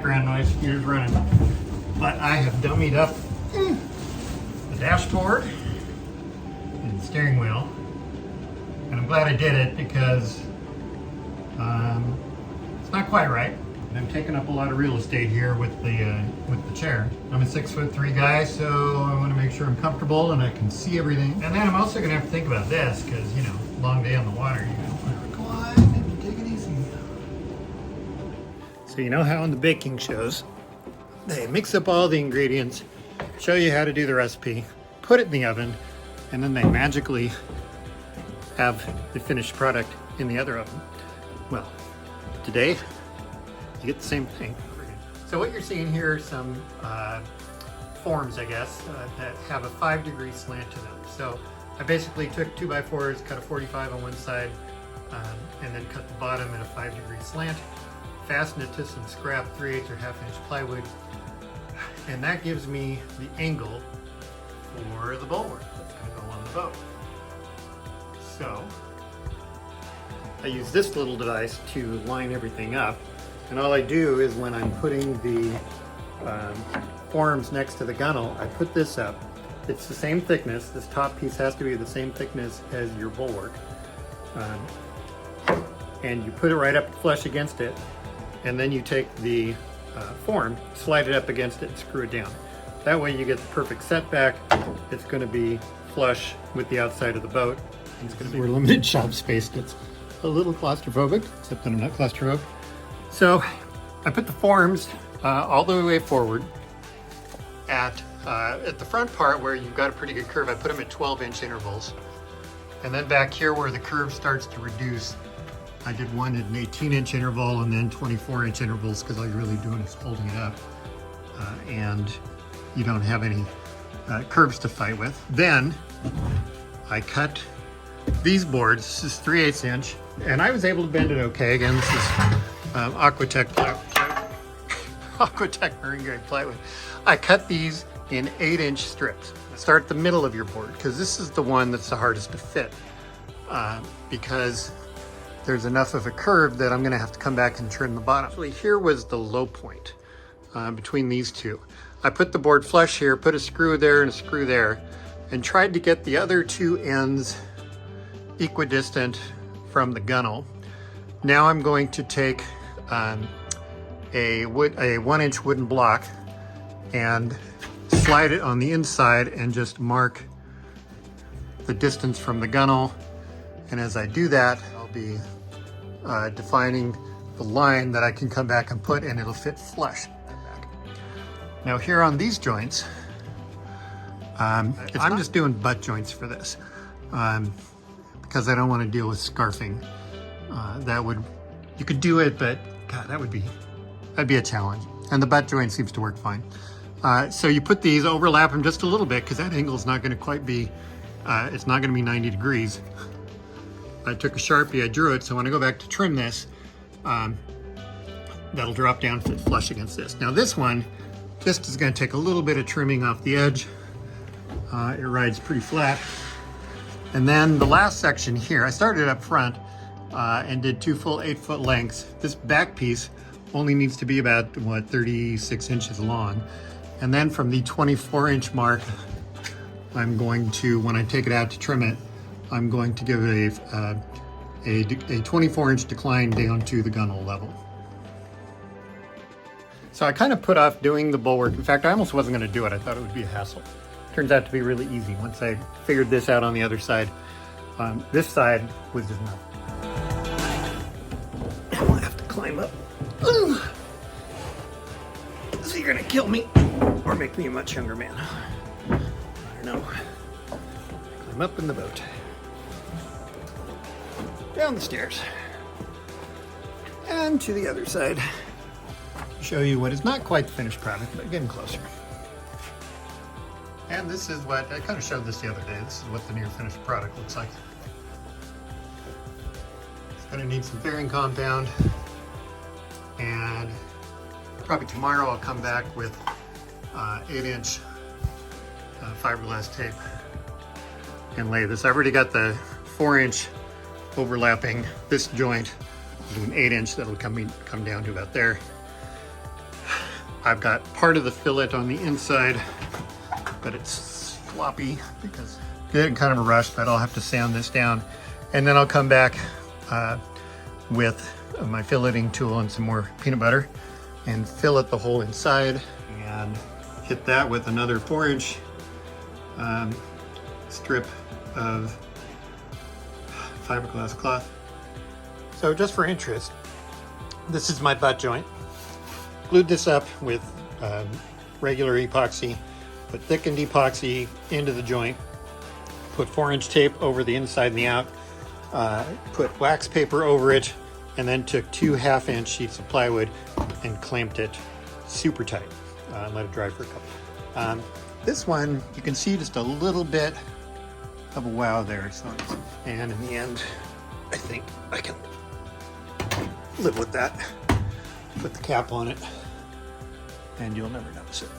background noise, gears running. But I have dummied up the dashboard and the steering wheel. And I'm glad I did it because it's not quite right. I'm taking up a lot of real estate here with the chair. I'm a 6'3" guy, so I want to make sure I'm comfortable and I can see everything. And then I'm also going to have to think about this because, you know, long day on the water, you know, recline and take it easy. So you know how on the baking shows, they mix up all the ingredients, show you how to do the recipe, put it in the oven, and then they magically have the finished product in the other oven. Well, today, you get the same thing. So what you're seeing here are some forms, I guess, that have a 5-degree slant to them. So I basically took 2x4s, cut a 45 on one side, and then cut the bottom at a 5-degree slant, fastened it to some scrap 3/8 or 1/2 inch plywood, and that gives me the angle for the bulwark that's going to go on the boat. So I use this little device to line everything up. And all I do is when I'm putting the forms next to the gunnel, I put this up. It's the same thickness. This top piece has to be the same thickness as your bulwark. And you put it right up flush against it. And then you take the form, slide it up against it and screw it down. That way you get the perfect setback. It's going to be flush with the outside of the boat. It's going to be more limited shop space. It's a little claustrophobic, except that I'm not claustrophobic. So I put the forms all the way forward at the front part where you've got a pretty good curve. I put them at 12-inch intervals. And then back here where the curve starts to reduce, I did one at an 18-inch interval and then 24-inch intervals because all you're really doing is holding it up. And you don't have any curves to fight with. Then I cut these boards. This is 3/8 inch. And I was able to bend it okay. Again, this is Aquatech marine grade plywood. I cut these in 8-inch strips. Start at the middle of your board because this is the one that's the hardest to fit because there's enough of a curve that I'm going to have to come back and trim the bottom. Actually, here was the low point between these two. I put the board flush here, put a screw there and a screw there, and tried to get the other two ends equidistant from the gunnel. Now I'm going to take a 1-inch wooden block and slide it on the inside and just mark the distance from the gunnel. And as I do that, I'll be defining the line that I can come back and put, and it'll fit flush. Now here on these joints, I'm just doing butt joints for this because I don't want to deal with scarfing. You could do it, but God, that'd be a challenge. And the butt joint seems to work fine. So you put these, overlap them just a little bit because that angle is not going to quite be, it's not going to be 90 degrees. I took a Sharpie, I drew it, so when I go back to trim this, that'll drop down, fit flush against this. Now this one just is going to take a little bit of trimming off the edge. It rides pretty flat. And then the last section here, I started up front and did 2 full 8-foot lengths. This back piece only needs to be about, 36 inches long. And then from the 24-inch mark, I'm going to, when I take it out to trim it, I'm going to give it a 24-inch decline down to the gunnel level. So I kind of put off doing the bulwark. In fact, I almost wasn't going to do it. I thought it would be a hassle. Turns out to be really easy once I figured this out on the other side. This side was just nothing. I'll have to climb up. Ooh. So you're gonna kill me or make me a much younger man. I don't know. Climb up in the boat. Down the stairs. And to the other side. Show you what is not quite the finished product, but getting closer. And this is what, I kind of showed this the other day, this is what the near finished product looks like. It's going to need some fairing compound, and probably tomorrow I'll come back with 8-inch fiberglass tape and lay this. I've already got the 4-inch overlapping this joint, an 8-inch that'll come down to about there. I've got part of the fillet on the inside, but it's floppy because good and kind of a rush, but I'll have to sand this down. And then I'll come back with my filleting tool and some more peanut butter and fillet the whole inside and hit that with another 4-inch strip of fiberglass cloth. So just for interest, this is my butt joint. Glued this up with regular epoxy, put thickened epoxy into the joint, put 4-inch tape over the inside and the out, put wax paper over it, and then took 2 half-inch sheets of plywood and clamped it super tight. Let it dry for a couple. This one, you can see just a little bit of a wow there. And in the end, I think I can live with that. Put the cap on it, and you'll never notice it.